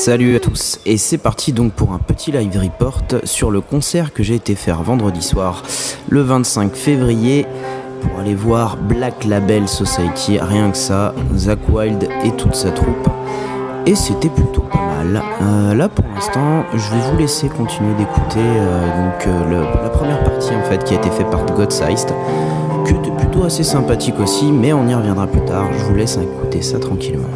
Salut à tous, et c'est parti donc pour un petit live report sur le concert que j'ai été faire vendredi soir, le 25 février, pour aller voir Black Label Society, rien que ça, Zakk Wylde et toute sa troupe, et c'était plutôt pas mal. Là pour l'instant, je vais vous laisser continuer d'écouter la première partie en fait qui a été faite par Godseist, qui était plutôt assez sympathique aussi, mais on y reviendra plus tard, je vous laisse écouter ça tranquillement.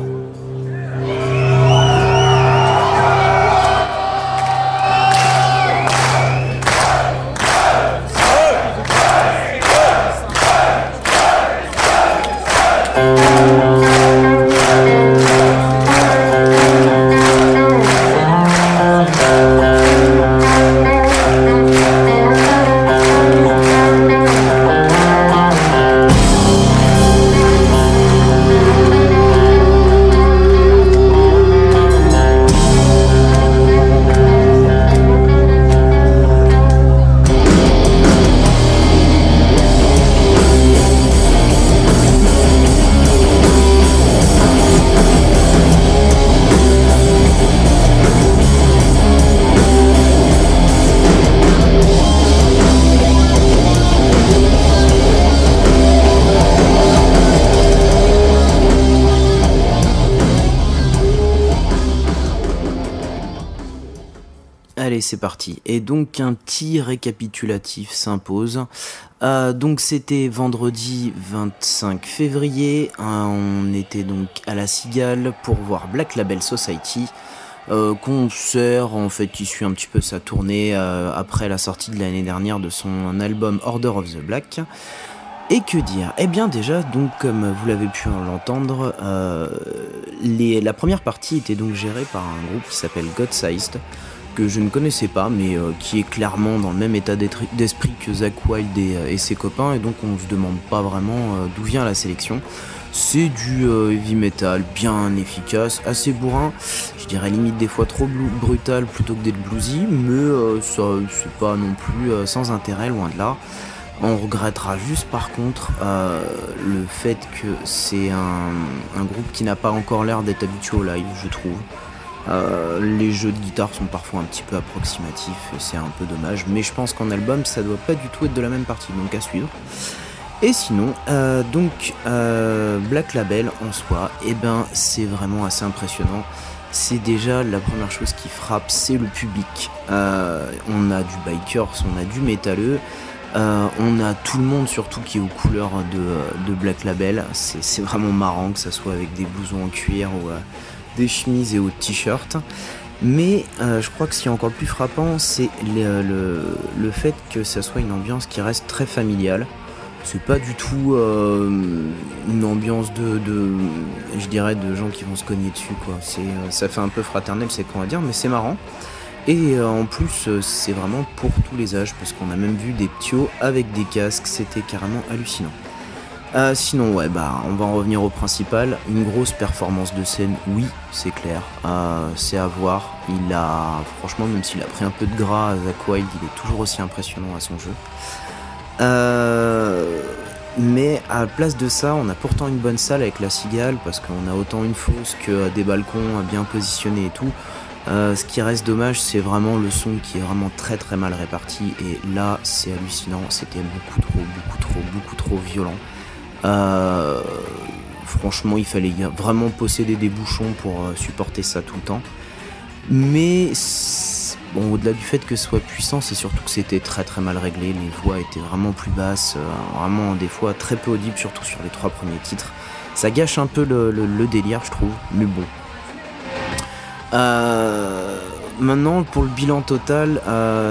Allez, c'est parti. Et donc un petit récapitulatif s'impose. Donc c'était vendredi 25 février. On était donc à la Cigale pour voir Black Label Society. Concert en fait qui suit un petit peu sa tournée après la sortie de l'année dernière de son album Order of the Black. Et que dire? Eh bien déjà, donc comme vous l'avez pu l'entendre, la première partie était donc gérée par un groupe qui s'appelle Godseist, que je ne connaissais pas, mais qui est clairement dans le même état d'esprit que Zakk Wylde et ses copains, et donc on se demande pas vraiment d'où vient la sélection. C'est du heavy metal bien efficace, assez bourrin, je dirais limite des fois trop brutal plutôt que d'être bluesy, mais ça c'est pas non plus sans intérêt, loin de là. On regrettera juste par contre le fait que c'est un groupe qui n'a pas encore l'air d'être habitué au live, je trouve. Les jeux de guitare sont parfois un petit peu approximatifs et c'est un peu dommage, mais je pense qu'en album ça doit pas du tout être de la même partie, donc à suivre. Et sinon, Black Label en soi, eh ben c'est vraiment assez impressionnant. C'est déjà la première chose qui frappe, c'est le public. On a du bikers, on a du métalleux, on a tout le monde surtout qui est aux couleurs de Black Label. C'est vraiment marrant que ça soit avec des blousons en cuir ou des chemises et autres t-shirts, mais je crois que ce qui est encore plus frappant, c'est le fait que ça soit une ambiance qui reste très familiale. C'est pas du tout une ambiance je dirais de gens qui vont se cogner dessus, quoi. Ça fait un peu fraternel, c'est qu'on va dire, mais c'est marrant. Et en plus, c'est vraiment pour tous les âges, parce qu'on a même vu des ptios avec des casques, c'était carrément hallucinant. Sinon, ouais, on va en revenir au principal. Une grosse performance de scène, oui, c'est clair. C'est à voir. Franchement, même s'il a pris un peu de gras, Zakk Wylde, il est toujours aussi impressionnant à son jeu. Mais à la place de ça, on a pourtant une bonne salle avec la Cigale, parce qu'on a autant une fosse que des balcons bien positionnés et tout. Ce qui reste dommage, c'est vraiment le son qui est vraiment très très mal réparti. Et là, c'est hallucinant. C'était beaucoup trop violent. Franchement, il fallait vraiment posséder des bouchons pour supporter ça tout le temps. Mais bon, au-delà du fait que ce soit puissant, c'est surtout que c'était très très mal réglé. Les voix étaient vraiment plus basses, vraiment des fois très peu audibles, surtout sur les 3 premiers titres. Ça gâche un peu le délire, je trouve, mais bon. Maintenant, pour le bilan total,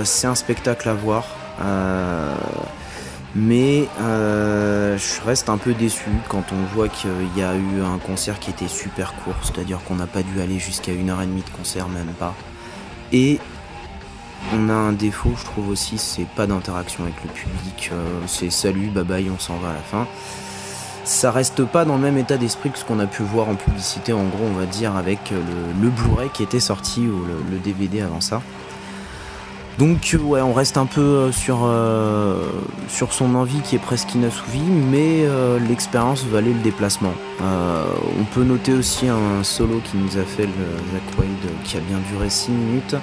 c'est un spectacle à voir. Mais je reste un peu déçu quand on voit qu'il y a eu un concert qui était super court, c'est-à-dire qu'on n'a pas dû aller jusqu'à 1h30 de concert, même pas. Et on a un défaut, je trouve aussi, c'est pas d'interaction avec le public, c'est salut, bye bye, on s'en va à la fin. Ça reste pas dans le même état d'esprit que ce qu'on a pu voir en publicité, en gros, on va dire, avec le Blu-ray qui était sorti, ou le DVD avant ça. Donc ouais, on reste un peu sur son envie qui est presque inassouvie, mais l'expérience valait le déplacement. On peut noter aussi un solo qui nous a fait le Zakk Wylde qui a bien duré 6 minutes,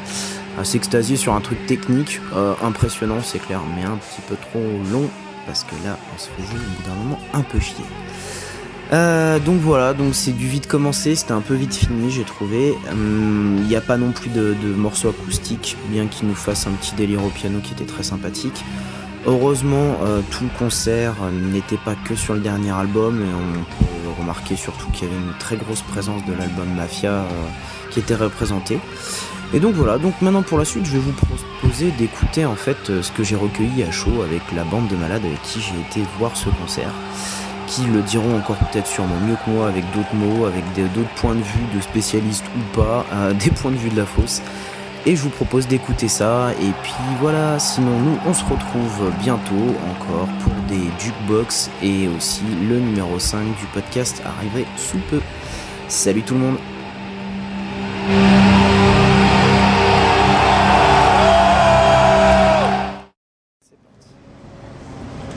à s'extasier sur un truc technique impressionnant, c'est clair, mais un petit peu trop long, parce que là on se faisait au bout d'un moment un peu chier. Donc voilà, donc c'est du vite commencé, c'était un peu vite fini, j'ai trouvé. Il n'y a pas non plus de morceaux acoustiques, bien qu'il nous fasse un petit délire au piano qui était très sympathique. Heureusement, tout le concert n'était pas que sur le dernier album, et on peut remarquer surtout qu'il y avait une très grosse présence de l'album Mafia qui était représenté. Et donc voilà, donc maintenant pour la suite, je vais vous proposer d'écouter en fait ce que j'ai recueilli à chaud avec la bande de malades avec qui j'ai été voir ce concert, qui le diront encore peut-être sûrement mieux que moi, avec d'autres mots, avec d'autres points de vue de spécialistes ou pas, des points de vue de la fosse. Et je vous propose d'écouter ça, et puis voilà, sinon nous on se retrouve bientôt encore pour des jukebox, et aussi le numéro 5 du podcast arriverait sous peu. Salut tout le monde.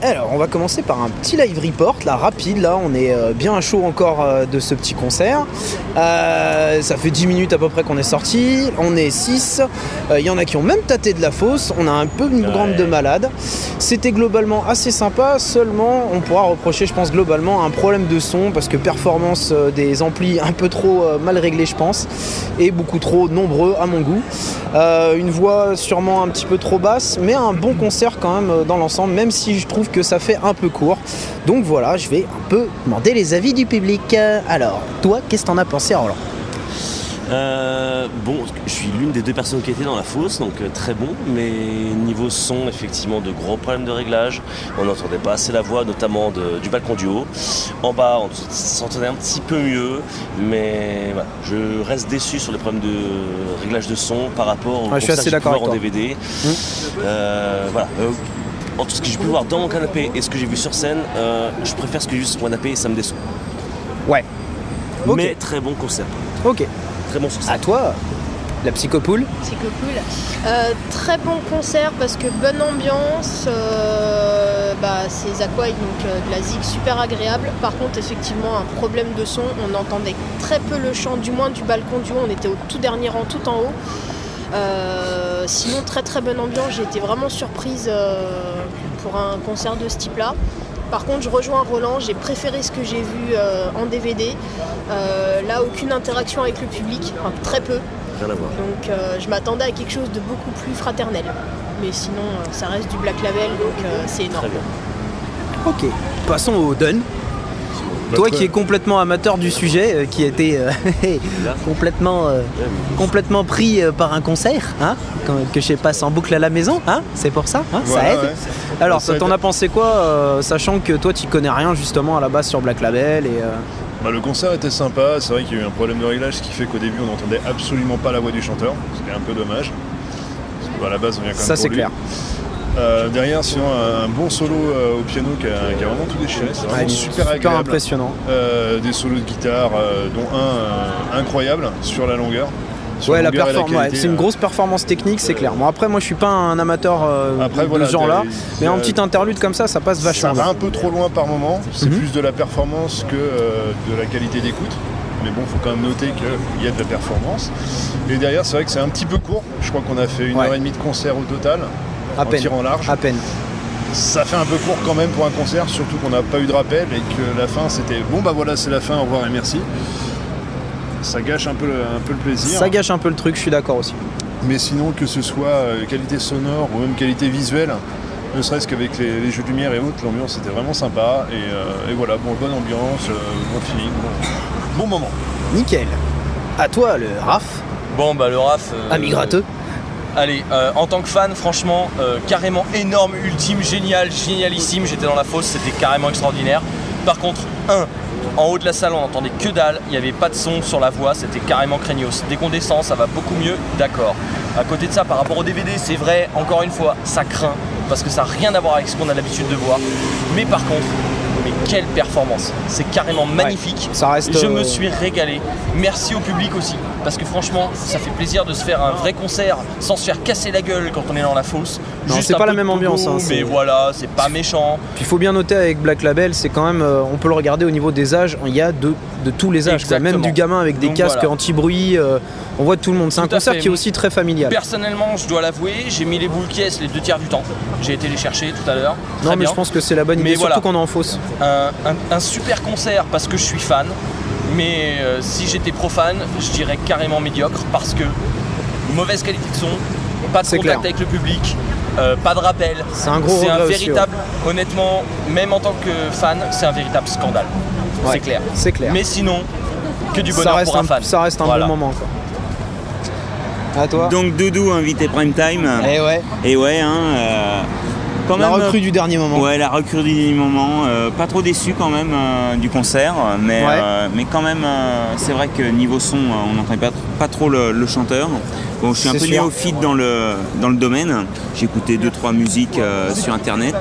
Alors on va commencer par un petit live report là, rapide, là on est bien à chaud encore de ce petit concert. Ça fait 10 minutes à peu près qu'on est sorti, on est 6, il y en a qui ont même tâté de la fosse, on a un peu une bande de malades. C'était globalement assez sympa, seulement on pourra reprocher je pense globalement un problème de son, parce que performance des amplis un peu trop mal réglés je pense, et beaucoup trop nombreux à mon goût. Une voix sûrement un petit peu trop basse, mais un bon concert quand même dans l'ensemble, même si je trouve que ça fait un peu court. Donc voilà, je vais un peu demander les avis du public. Alors, toi, qu'est-ce que t'en as pensé, Roland ? Bon, je suis l'une des 2 personnes qui étaient dans la fosse, donc très bon, mais niveau son, effectivement, de gros problèmes de réglage. On n'entendait pas assez la voix, notamment du balcon du haut. En bas, on s'entendait un petit peu mieux, mais voilà, je reste déçu sur les problèmes de réglage de son par rapport au concert que j'ai pu voir en DVD. Voilà. Entre ce que j'ai pu voir dans mon canapé et ce que j'ai vu sur scène, je préfère ce que j'ai vu sur mon canapé et ça me déçoit. Ouais. Okay. Mais très bon concert. Ok. Très bon succès. À toi, la Psychopool. Très bon concert parce que bonne ambiance. C'est Zakk Wylde, donc de la zik super agréable. Par contre, effectivement, un problème de son. On entendait très peu le chant, du moins du balcon du haut. On était au tout dernier rang, tout en haut. Sinon très très bonne ambiance, j'ai été vraiment surprise pour un concert de ce type là. Par contre je rejoins Roland, j'ai préféré ce que j'ai vu en DVD. Là aucune interaction avec le public, enfin, très peu. Rien à voir. Donc je m'attendais à quelque chose de beaucoup plus fraternel. Mais sinon ça reste du Black Label, donc c'est énorme. Très bien. Ok, passons au Dun. Toi qui es complètement amateur du sujet, qui était complètement pris par un concert, hein, que je passe en boucle à la maison, hein, c'est pour ça, hein, voilà, ça aide. Ouais. Alors, t'en as pensé quoi, sachant que toi tu connais rien justement à la base sur Black Label et le concert était sympa, c'est vrai qu'il y a eu un problème de réglage, ce qui fait qu'au début on n'entendait absolument pas la voix du chanteur, ce qui est un peu dommage, parce qu'à la base on vient quand même ça c'est clair. Derrière, sinon, un bon solo au piano qui a vraiment tout déchiré. C'est vraiment super agréable. Impressionnant. Des solos de guitare, dont un incroyable sur la longueur. Ouais, la performance, c'est une grosse performance technique, c'est clair. Bon, après, moi, je suis pas un amateur de ce genre-là, mais en petit interlude comme ça passe vachement. Ça va un peu trop loin par moment. C'est plus de la performance que de la qualité d'écoute. Mais bon, il faut quand même noter qu'il y a de la performance. Et derrière, c'est vrai que c'est un petit peu court. Je crois qu'on a fait 1h30 de concert au total. À peine. Tirant large. À peine. Ça fait un peu court quand même pour un concert, surtout qu'on n'a pas eu de rappel et que la fin c'était bon bah voilà c'est la fin, au revoir et merci. Ça gâche un peu le plaisir. Ça gâche un peu le truc, je suis d'accord aussi. Mais sinon que ce soit qualité sonore ou même qualité visuelle, ne serait-ce qu'avec les jeux de lumière et autres, l'ambiance était vraiment sympa et voilà, bonne ambiance, bon feeling, bon moment. Nickel. À toi le RAF. Bon le RAF. Ami gratteux. Allez, en tant que fan, franchement, carrément énorme, ultime, génialissime. J'étais dans la fosse, c'était carrément extraordinaire. Par contre, en haut de la salle, on n'entendait que dalle, il n'y avait pas de son sur la voix, c'était carrément craignos. Dès qu'on descend, ça va beaucoup mieux, d'accord. À côté de ça, par rapport au DVD, c'est vrai, encore une fois, ça craint, parce que ça n'a rien à voir avec ce qu'on a l'habitude de voir. Mais par contre, quelle performance, c'est carrément magnifique. Ça reste, je me suis régalé. Merci au public aussi, parce que franchement, ça fait plaisir de se faire un vrai concert sans se faire casser la gueule quand on est dans la fosse. Non, c'est pas la même ambiance. Hein, mais voilà, c'est pas méchant. Puis il faut bien noter avec Black Label, c'est quand même, on peut le regarder au niveau des âges, il y a de tous les âges, quoi. Même du gamin avec des casques anti-bruit, on voit tout le monde. C'est un concert qui est aussi très familial. Personnellement, je dois l'avouer, j'ai mis les boules qui les 2/3 du temps. J'ai été les chercher tout à l'heure. Non, mais je pense que c'est la bonne idée, surtout quand on est en fosse. Un super concert parce que je suis fan, mais si j'étais profane, je dirais carrément médiocre parce que mauvaise qualité de son, pas de contact avec le public, pas de rappel. C'est un gros regret véritable, aussi, honnêtement, même en tant que fan, c'est un véritable scandale. Ouais, c'est clair. C'est clair. Mais sinon, que du bonheur pour un fan. Ça reste un bon moment, quoi. À toi. Donc Doudou invité prime time. Et ouais, quand la même, recrue du dernier moment. Ouais, la recrue du dernier moment. Pas trop déçu quand même du concert, mais quand même, c'est vrai que niveau son, on n'entendait pas trop le chanteur. Bon, je suis un peu néophyte dans le domaine. J'ai écouté 2-3 musiques sur internet,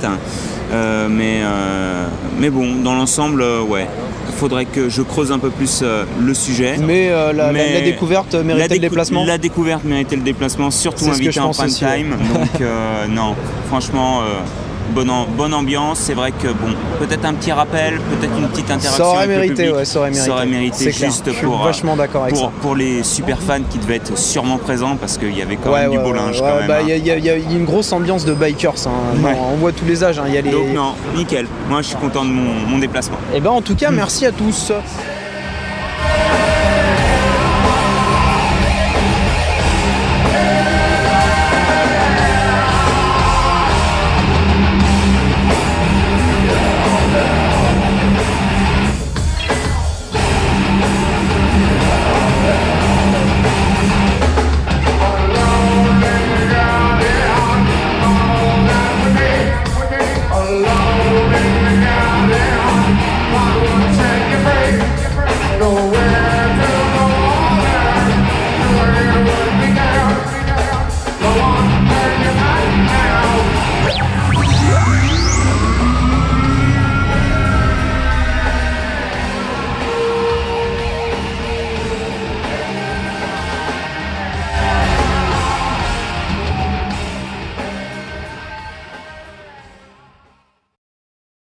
mais bon, dans l'ensemble, ouais. Il faudrait que je creuse un peu plus le sujet. Mais la découverte méritait le déplacement. La découverte méritait le déplacement, surtout invité en prime time. Donc non, franchement, bonne ambiance. C'est vrai que bon, peut-être un petit rappel, peut-être une petite interaction. Ça aurait avec mérité, le public. ouais, ça aurait mérité. Juste pour, vachement d'accord avec ça. Pour les super fans qui devaient être sûrement présents parce qu'il y avait quand même du beau linge. Il y a une grosse ambiance de bikers. On voit tous les âges. Donc non, nickel. Moi je suis content de mon déplacement. Et ben en tout cas, merci à tous.